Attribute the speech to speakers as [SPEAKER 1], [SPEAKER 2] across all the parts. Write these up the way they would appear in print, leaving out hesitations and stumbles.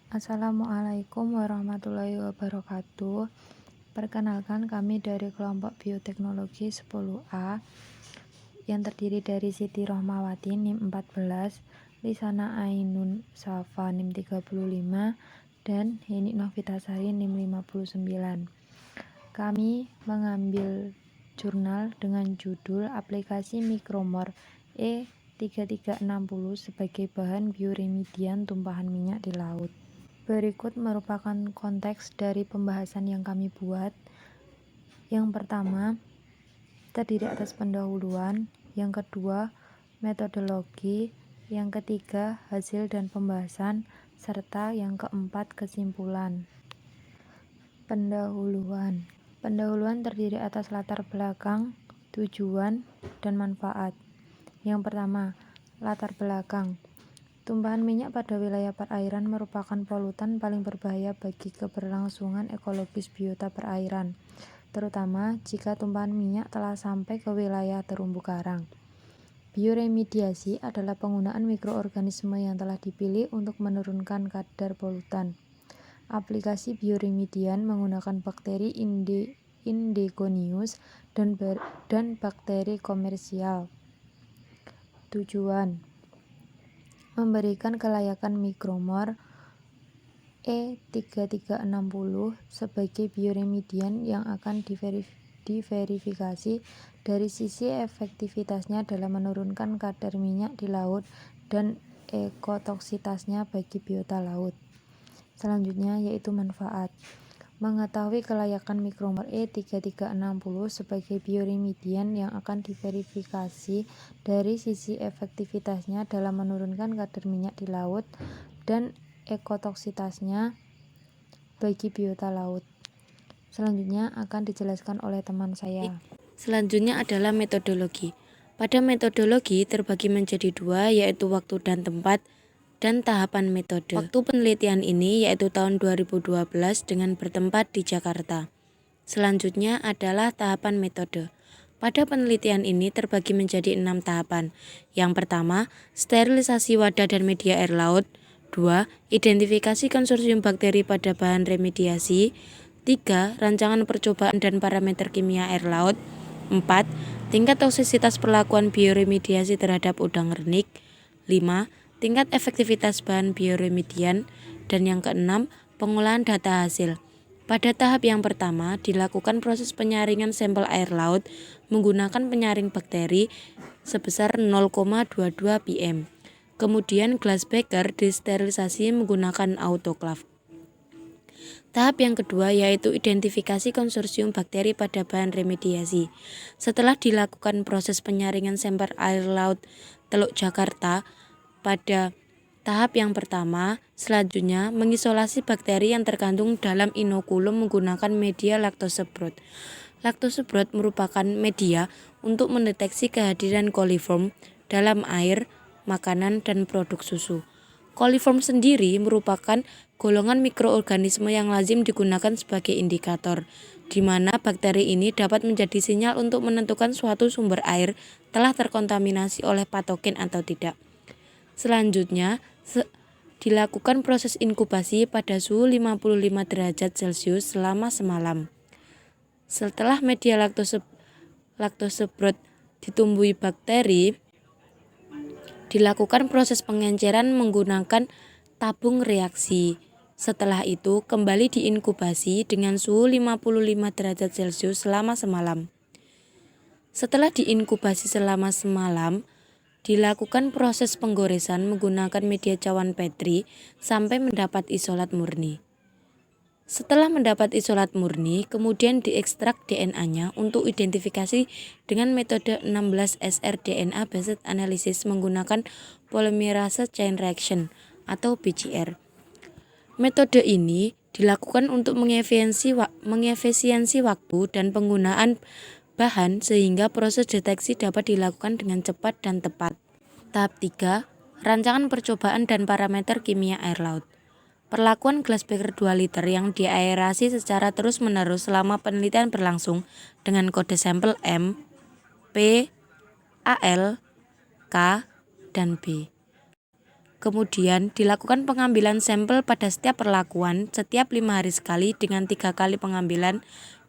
[SPEAKER 1] Assalamualaikum warahmatullahi wabarakatuh. Perkenalkan, kami dari kelompok Bioteknologi 10A yang terdiri dari Siti Rohmawati NIM 14, Lisana Ainun Safa NIM 35, dan Heni Novitasari NIM 59. Kami mengambil jurnal dengan judul Aplikasi Mikromor E3360 sebagai bahan bioremedian tumpahan minyak di laut. Berikut merupakan konteks dari pembahasan yang kami buat. Yang pertama, terdiri atas pendahuluan. Yang kedua, metodologi. Yang ketiga, hasil dan pembahasan. Serta yang keempat, kesimpulan. Pendahuluan. Pendahuluan terdiri atas latar belakang, tujuan, dan manfaat. Yang pertama, latar belakang. Tumpahan minyak pada wilayah perairan merupakan polutan paling berbahaya bagi keberlangsungan ekologis biota perairan, terutama jika tumpahan minyak telah sampai ke wilayah terumbu karang. Bioremediasi adalah penggunaan mikroorganisme yang telah dipilih untuk menurunkan kadar polutan. Aplikasi bioremedian menggunakan bakteri endogenius dan bakteri komersial. Tujuan: memberikan kelayakan mikromor E3360 sebagai bioremedian yang akan diverifikasi dari sisi efektivitasnya dalam menurunkan kadar minyak di laut dan ekotoksitasnya bagi biota laut. Selanjutnya yaitu manfaat. Mengetahui kelayakan mikromor E3360 sebagai bioremedian yang akan diverifikasi dari sisi efektivitasnya dalam menurunkan kadar minyak di laut dan ekotoksitasnya bagi biota laut. Selanjutnya akan dijelaskan oleh teman saya.
[SPEAKER 2] Selanjutnya adalah metodologi. Pada metodologi terbagi menjadi dua, yaitu waktu dan tempat, dan tahapan metode. Waktu penelitian ini yaitu tahun 2012 dengan bertempat di Jakarta. Selanjutnya adalah tahapan metode. Pada penelitian ini terbagi menjadi 6 tahapan. Yang pertama, sterilisasi wadah dan media air laut. 2. Identifikasi konsorsium bakteri pada bahan remediasi. 3. Rancangan percobaan dan parameter kimia air laut. 4. Tingkat toksisitas perlakuan bioremediasi terhadap udang renik. 5. Tingkat efektivitas bahan bioremedian. Dan yang keenam, pengolahan data hasil. Pada tahap yang pertama, dilakukan proses penyaringan sampel air laut menggunakan penyaring bakteri sebesar 0,22 pm. Kemudian glass beaker disterilisasi menggunakan autoclave. Tahap yang kedua yaitu identifikasi konsorsium bakteri pada bahan remediasi. Setelah dilakukan proses penyaringan sampel air laut Teluk Jakarta pada tahap yang pertama, selanjutnya mengisolasi bakteri yang terkandung dalam inokulum menggunakan media laktoseprot. Laktoseprot merupakan media untuk mendeteksi kehadiran coliform dalam air, makanan, dan produk susu. Coliform sendiri merupakan golongan mikroorganisme yang lazim digunakan sebagai indikator, di mana bakteri ini dapat menjadi sinyal untuk menentukan suatu sumber air telah terkontaminasi oleh patogen atau tidak. Selanjutnya, dilakukan proses inkubasi pada suhu 55 derajat Celcius selama semalam. Setelah media laktoseprot ditumbuhi bakteri, dilakukan proses pengenceran menggunakan tabung reaksi. Setelah itu, kembali diinkubasi dengan suhu 55 derajat Celcius selama semalam. Setelah diinkubasi selama semalam, dilakukan proses penggoresan menggunakan media cawan Petri sampai mendapat isolat murni. Setelah mendapat isolat murni, kemudian diekstrak DNA-nya untuk identifikasi dengan metode 16SR DNA based analysis menggunakan polymerase chain reaction atau PCR. Metode ini dilakukan untuk mengefisiensi waktu dan penggunaan bahan sehingga proses deteksi dapat dilakukan dengan cepat dan tepat. Tahap 3, rancangan percobaan dan parameter kimia air laut. Perlakuan glass beaker 2 liter yang diaerasi secara terus-menerus selama penelitian berlangsung dengan kode sampel M, P, AL, K, dan B. Kemudian dilakukan pengambilan sampel pada setiap perlakuan setiap 5 hari sekali dengan 3 kali pengambilan,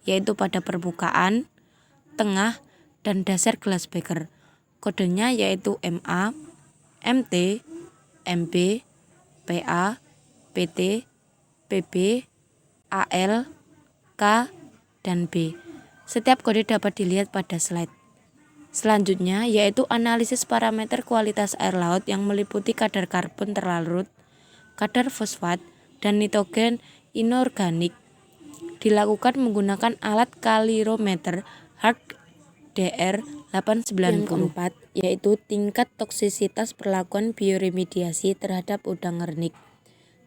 [SPEAKER 2] yaitu pada permukaan, tengah, dan dasar gelas beker. Kodenya yaitu MA, MT, MB, PA, PT, PB, AL, K, dan B. Setiap kode dapat dilihat pada slide. Selanjutnya yaitu analisis parameter kualitas air laut yang meliputi kadar karbon terlarut, kadar fosfat, dan nitrogen inorganik. Dilakukan menggunakan alat kalirometer HART DR 890. Yang keempat yaitu tingkat toksisitas perlakuan bioremediasi terhadap udang ngernik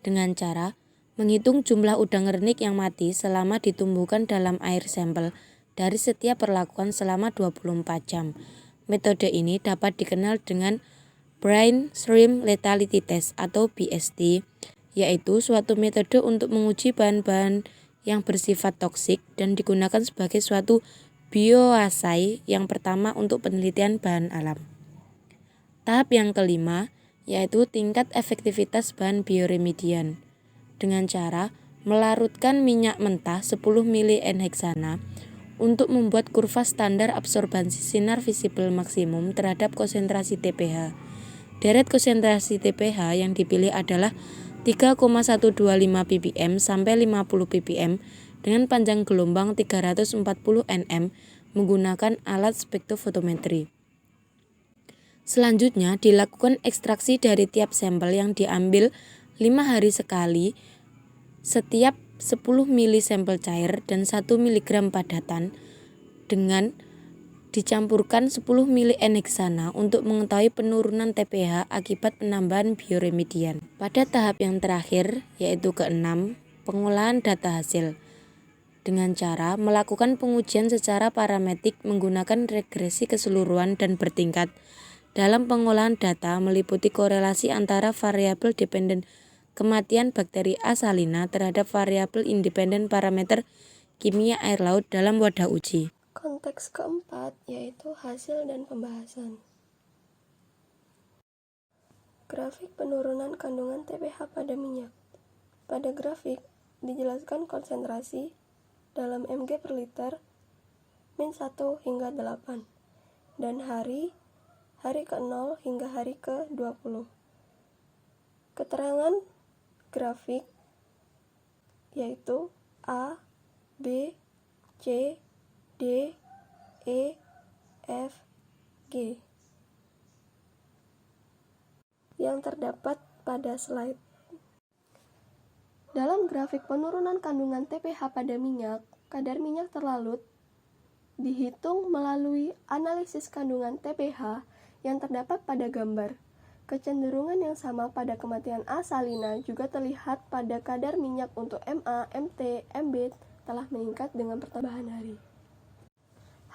[SPEAKER 2] dengan cara menghitung jumlah udang ngernik yang mati selama ditumbuhkan dalam air sampel dari setiap perlakuan selama 24 jam. Metode ini dapat dikenal dengan Brine Shrimp Lethality Test atau BST, yaitu suatu metode untuk menguji bahan-bahan yang bersifat toksik dan digunakan sebagai suatu bioassay yang pertama untuk penelitian bahan alam. Tahap yang kelima yaitu tingkat efektivitas bahan bioremedian dengan cara melarutkan minyak mentah 10 ml heksana untuk membuat kurva standar absorbansi sinar visible maksimum terhadap konsentrasi TpH. Deret konsentrasi TpH yang dipilih adalah 3,125 ppm sampai 50 ppm dengan panjang gelombang 340 nm menggunakan alat spektrofotometri. Selanjutnya dilakukan ekstraksi dari tiap sampel yang diambil 5 hari sekali setiap 10 ml sampel cair dan 1 mg padatan dengan dicampurkan 10 ml N-heksana untuk mengetahui penurunan TpH akibat penambahan bioremedian. Pada tahap yang terakhir yaitu ke-6, pengolahan data hasil dengan cara melakukan pengujian secara parametrik menggunakan regresi keseluruhan dan bertingkat. Dalam pengolahan data meliputi korelasi antara variabel dependen kematian bakteri Asalina terhadap variabel independen parameter kimia air laut dalam wadah uji.
[SPEAKER 3] Konteks keempat yaitu hasil dan pembahasan. Grafik penurunan kandungan TpH pada minyak. Pada grafik dijelaskan konsentrasi dalam mg per liter min 1 hingga 8 dan hari ke-0 hingga hari ke-20. Keterangan grafik yaitu A, B, C, D, E, F, G yang terdapat pada slide. Dalam grafik penurunan kandungan TpH pada minyak, kadar minyak terlarut dihitung melalui analisis kandungan TpH yang terdapat pada gambar. Kecenderungan yang sama pada kematian Asalina juga terlihat pada kadar minyak untuk MA, MT, MB telah meningkat dengan pertambahan hari.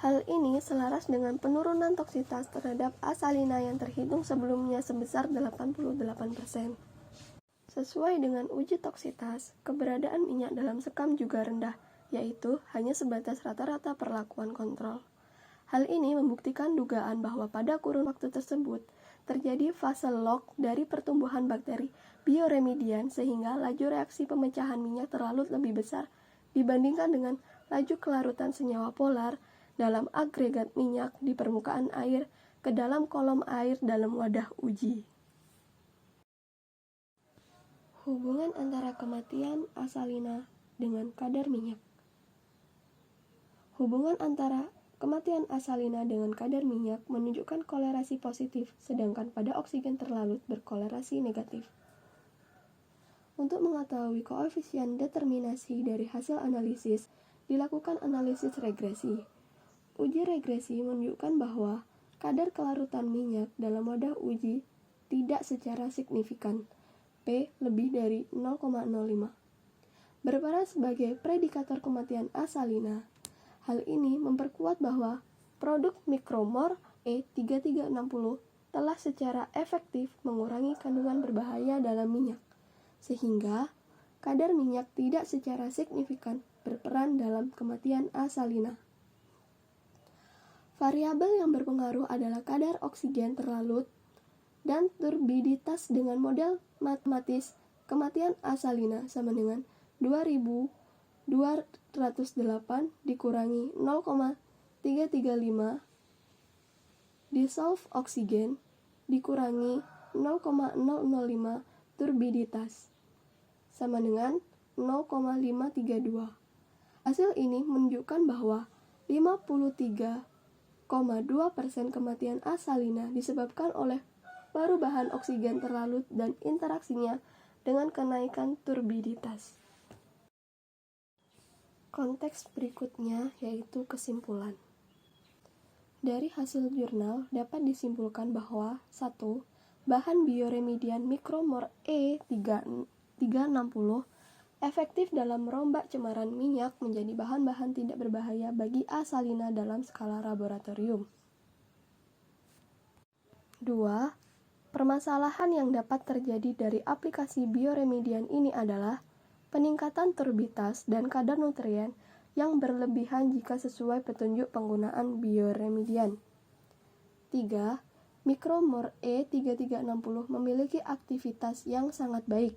[SPEAKER 3] Hal ini selaras dengan penurunan toksitas terhadap Asalina yang terhitung sebelumnya sebesar 88%. Sesuai dengan uji toksitas, keberadaan minyak dalam sekam juga rendah, yaitu hanya sebatas rata-rata perlakuan kontrol. Hal ini membuktikan dugaan bahwa pada kurun waktu tersebut, terjadi fase lock dari pertumbuhan bakteri bioremedian sehingga laju reaksi pemecahan minyak terlarut lebih besar dibandingkan dengan laju kelarutan senyawa polar dalam agregat minyak di permukaan air ke dalam kolom air dalam wadah uji. Hubungan antara kematian Asalina dengan kadar minyak. Hubungan antara kematian Asalina dengan kadar minyak menunjukkan kolerasi positif, sedangkan pada oksigen terlarut berkolerasi negatif. Untuk mengetahui koefisien determinasi dari hasil analisis, dilakukan analisis regresi. Uji regresi menunjukkan bahwa kadar kelarutan minyak dalam wadah uji tidak secara signifikan, P lebih dari 0,05, berperan sebagai predikator kematian Asalina. Hal ini memperkuat bahwa produk mikromor E3360 telah secara efektif mengurangi kandungan berbahaya dalam minyak, sehingga kadar minyak tidak secara signifikan berperan dalam kematian Asalina. Variabel yang berpengaruh adalah kadar oksigen terlarut dan turbiditas dengan model matematis kematian asalina sama dengan 2208 dikurangi 0,335 dissolve oksigen dikurangi 0,005 turbiditas sama dengan 0,532. Hasil ini menunjukkan bahwa 53,2% kematian asalina disebabkan oleh perubahan oksigen terlarut dan interaksinya dengan kenaikan turbiditas. Konteks berikutnya yaitu kesimpulan. Dari hasil jurnal dapat disimpulkan bahwa 1. Bahan bioremedian mikromor E360 efektif dalam merombak cemaran minyak menjadi bahan-bahan tidak berbahaya bagi asalina dalam skala laboratorium. 2. Permasalahan yang dapat terjadi dari aplikasi bioremedian ini adalah peningkatan turbiditas dan kadar nutrien yang berlebihan jika sesuai petunjuk penggunaan bioremedian. 3. Mikromor E3360 memiliki aktivitas yang sangat baik.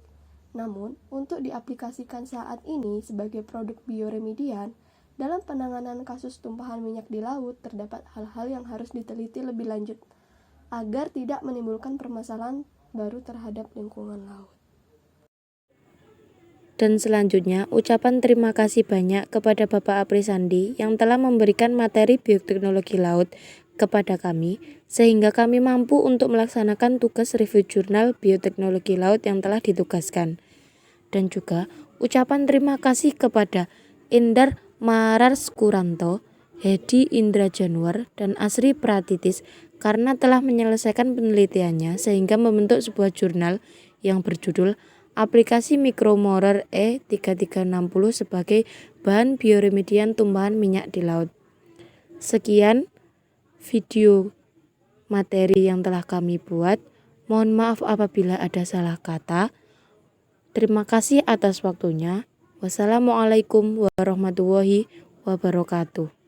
[SPEAKER 3] Namun, untuk diaplikasikan saat ini sebagai produk bioremedian, dalam penanganan kasus tumpahan minyak di laut terdapat hal-hal yang harus diteliti lebih lanjut agar tidak menimbulkan permasalahan baru terhadap lingkungan laut.
[SPEAKER 2] Dan selanjutnya, ucapan terima kasih banyak kepada Bapak Aprisandi yang telah memberikan materi bioteknologi laut kepada kami, sehingga kami mampu untuk melaksanakan tugas review jurnal bioteknologi laut yang telah ditugaskan. Dan juga ucapan terima kasih kepada Indar Mararskuranto, Hedi Indrajanuar, dan Asri Pratitis karena telah menyelesaikan penelitiannya sehingga membentuk sebuah jurnal yang berjudul Aplikasi Mikromor E3360 sebagai bahan bioremedian tumpahan minyak di laut. Sekian video materi yang telah kami buat. Mohon maaf apabila ada salah kata. Terima kasih atas waktunya. Wassalamualaikum warahmatullahi wabarakatuh.